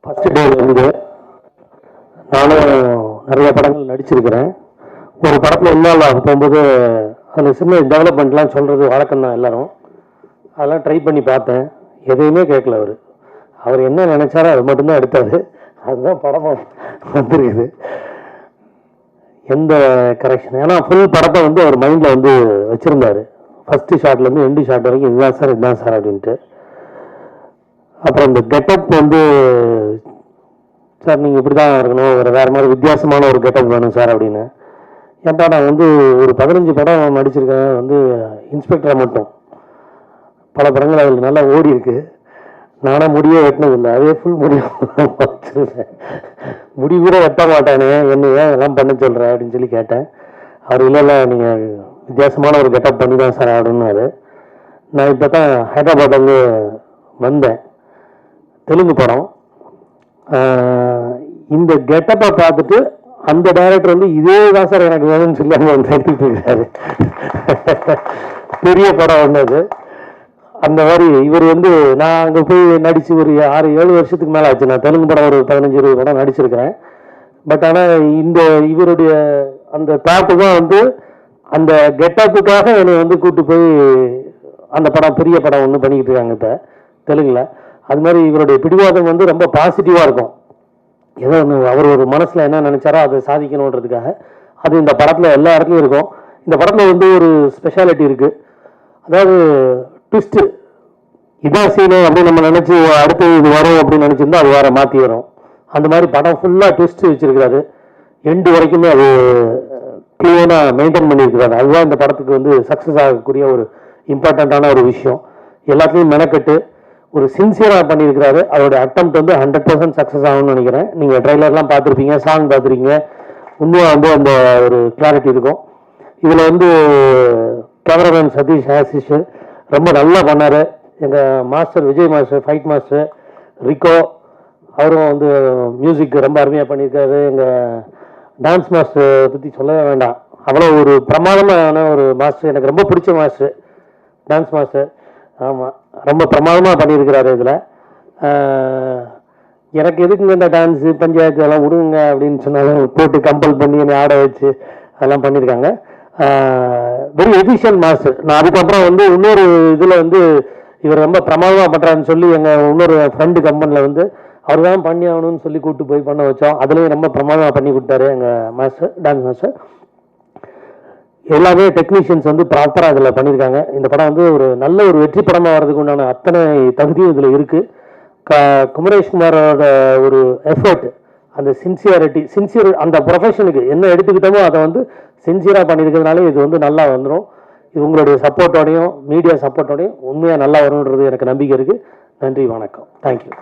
First டேலேருந்து நானும் நிறைய படங்கள் நடிச்சிருக்கிறேன். ஒரு படத்தில் இன்வால்வ் போகும்போது அதில் சின்ன டெவலப்மெண்ட்லாம் சொல்கிறது வழக்கம் தான் எல்லாரும். அதெல்லாம் ட்ரை பண்ணி பார்த்தேன். எதையுமே கேட்கல. அவர் என்ன நினச்சாரோ அது மட்டும்தான் எடுத்தார். அதுதான் படமாக வந்துருக்குது. எந்த கரெக்ஷன், ஏன்னா ஃபுல் படத்தை அவர் மைண்டில் வச்சுருந்தார். ஃபஸ்ட்டு ஷார்ட்லேருந்து எண்டு ஷார்ட் வரைக்கும் இதுதான் சார் அப்படின்ட்டு. அப்புறம் இந்த கெட்டப் சார் நீங்கள் இப்படி தான் இருக்கணும், வேறு மாதிரி வித்தியாசமான ஒரு கெட்டப் வேணும் சார் அப்படின்னு. ஏன்டா நான் ஒரு 15 படம் நடிச்சிருக்கேன், இன்ஸ்பெக்டரை மட்டும். பல படங்கள் அதில் நல்லா ஓடி இருக்கு. நானே முடியே வெட்டினதில்லை, அதே ஃபுல் வச்சுருக்கேன். முடி கூட வெட்ட மாட்டானே, என்ன ஏன் எல்லாம் பண்ண சொல்கிற அப்படின்னு சொல்லி கேட்டேன். அவர் இல்லை நீங்கள் வித்தியாசமான ஒரு கெட்டப் பண்ணி தான் சார் ஆடணுன்னாரு. நான் இப்போ தான் ஹைதராபாத்லேருந்து வந்தேன். தெலுங்கு படம். இந்த கெட்டப்பை பார்த்துட்டு அந்த டைரக்டர் இதே தான் சார் எனக்கு வேணும்னு சொல்லி அவங்க எடுத்துக்கிட்டு இருக்காரு. பெரிய படம் ஒன்று. அந்த மாதிரி இவர் நான் அங்கே போய் நடித்து ஒரு 6-7 வருஷத்துக்கு மேலே ஆச்சு. நான் தெலுங்கு படம் ஒரு 15-20 படம் நடிச்சிருக்கிறேன். பட் ஆனால் இவருடைய அந்த தாட்டு தான் அந்த கெட்டப்புக்காக என்னை கூப்பிட்டு போய் அந்த படம் பெரிய படம் ஒன்று பண்ணிக்கிட்டு இருக்காங்க இப்போ தெலுங்கில். அது மாதிரி இவருடைய பிடிவாதம் ரொம்ப பாசிட்டிவாக இருக்கும். ஏதோ ஒன்று அவர் ஒரு மனசில் என்ன நினச்சாரோ அதை சாதிக்கணுன்றதுக்காக அது இந்த படத்தில் எல்லா இடத்துலையும் இருக்கும். இந்த படத்தில் ஒரு ஸ்பெஷாலிட்டி இருக்குது. அதாவது ட்விஸ்ட்டு, இதான் சீனு அப்படின்னு நம்ம நினச்சி அடுத்து இது வரும் அப்படின்னு நினச்சிருந்தா அது வேறு மாற்றி வரும். அந்த மாதிரி படம் ஃபுல்லாக ட்விஸ்ட்டு வச்சுருக்கிறாரு. எண்டு வரைக்குமே அது க்ளீனாக மெயின்டைன் பண்ணியிருக்கிறாரு. அதுதான் இந்த படத்துக்கு சக்ஸஸ் ஆகக்கூடிய ஒரு இம்பார்ட்டண்ட்டான ஒரு விஷயம். எல்லாத்துலேயும் மெனக்கெட்டு ஒரு சின்சியராக பண்ணியிருக்கிறாரு. அவருடைய அட்டெம்ப்ட் 100% சக்ஸஸ் ஆகும்னு நினைக்கிறேன். நீங்கள் ட்ரைலர்லாம் பார்த்துருப்பீங்க, சாங் பார்த்துருக்கீங்க. உண்மையாக அந்த ஒரு கிளாரிட்டி இருக்கும். இதில் கேமராமேன் சதீஷ் ஆசிஷ் ரொம்ப நல்லா பண்ணார். எங்கள் master Vijay master, fight master Rico, அவரும் மியூசிக் ரொம்ப அருமையாக பண்ணியிருக்காரு. எங்கள் டான்ஸ் மாஸ்டர் பற்றி சொல்லவே வேண்டாம், அவ்வளோ ஒரு பிரமாதமான ஒரு மாஸ்டர். எனக்கு ரொம்ப பிடிச்ச மாஸ்டர் டான்ஸ் மாஸ்டர். ஆமாம், ரொம்ப பிரமாதமாக பண்ணியிருக்கிறாரு. இதில் எனக்கு எதுக்குங்க இந்த டான்ஸு பஞ்சாயத்து எல்லாம் விடுங்க அப்படின்னு சொன்னாலும் போட்டு கம்பல் பண்ணி என்னை ஆட வச்சு அதெல்லாம் பண்ணியிருக்காங்க. Very efficient master. நான் அதுக்கப்புறம் இன்னொரு இதில் இவர் ரொம்ப பிரமாதமாக பண்ணுறாருன்னு சொல்லி எங்கள் இன்னொரு ஃப்ரெண்டு கம்பெனியில் அவர் தான் பண்ணி ஆகணும்னு சொல்லி கூப்பிட்டு போய் பண்ண வச்சோம். அதுலேயும் ரொம்ப பிரமாதமாக பண்ணி கொடுத்தாரு எங்கள் மாஸ்டர், டான்ஸ் மாஸ்டர். எல்லாமே டெக்னீஷியன்ஸ் ப்ராப்பராக இதில் பண்ணியிருக்காங்க. இந்த படம் ஒரு நல்ல ஒரு வெற்றி படமாக வர்றதுக்கு உண்டான அத்தனை தகுதியும் இதில் இருக்குது. குமரேஷ் குமாரோட ஒரு எஃபர்ட், அந்த சின்சியர் அந்த ப்ரொஃபஷனுக்கு என்ன எடுத்துக்கிட்டோமோ அதை சின்சியராக பண்ணியிருக்கிறதுனால இது நல்லா வந்துடும். இது உங்களுடைய சப்போர்ட்டோடையும் மீடியா சப்போர்ட்டோடையும் உண்மையாக நல்லா வரும்ன்றது எனக்கு நம்பிக்கை இருக்குது. நன்றி, வணக்கம், தேங்க்யூ.